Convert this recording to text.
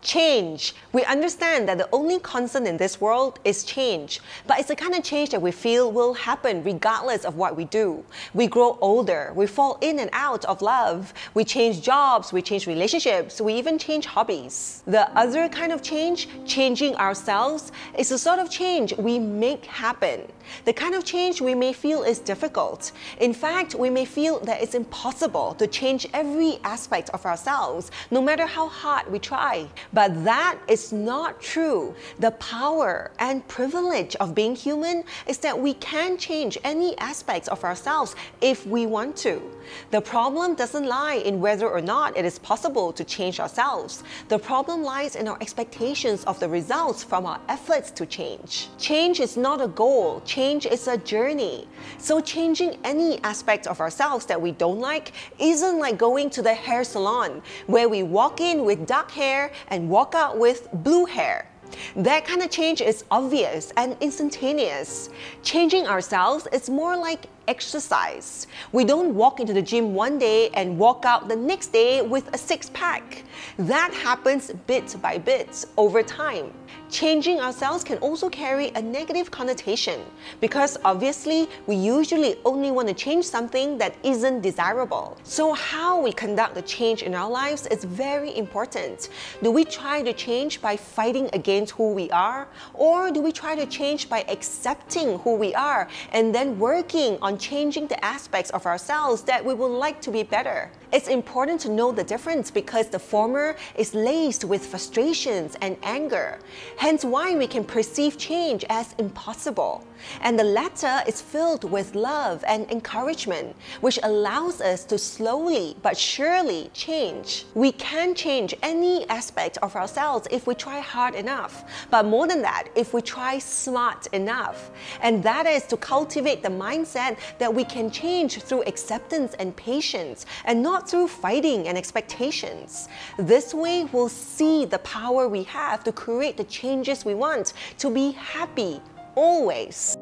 Change. We understand that the only constant in this world is change, but it's the kind of change that we feel will happen regardless of what we do. We grow older, we fall in and out of love, we change jobs, we change relationships, we even change hobbies. The other kind of change, changing ourselves, is the sort of change we make happen. The kind of change we may feel is difficult. In fact, we may feel that it's impossible to change every aspect of ourselves, no matter how hard we try. But that is not true. The power and privilege of being human is that we can change any aspects of ourselves if we want to. The problem doesn't lie in whether or not it is possible to change ourselves. The problem lies in our expectations of the results from our efforts to change. Change is not a goal. Change is a journey. So changing any aspect of ourselves that we don't like isn't like going to the hair salon, where we walk in with dark hair and walk out with blue hair. That kind of change is obvious and instantaneous. Changing ourselves is more like exercise. We don't walk into the gym one day and walk out the next day with a six-pack. That happens bit by bit over time. Changing ourselves can also carry a negative connotation because obviously we usually only want to change something that isn't desirable. So how we conduct the change in our lives is very important. Do we try to change by fighting against who we are, or do we try to change by accepting who we are and then working on changing the aspects of ourselves that we would like to be better? It's important to know the difference because the former is laced with frustrations and anger, hence why we can perceive change as impossible. And the latter is filled with love and encouragement, which allows us to slowly but surely change. We can change any aspect of ourselves if we try hard enough, but more than that, if we try smart enough. And that is to cultivate the mindset that we can change through acceptance and patience, and not through fighting and expectations. This way, we'll see the power we have to create the changes we want, to be happy always.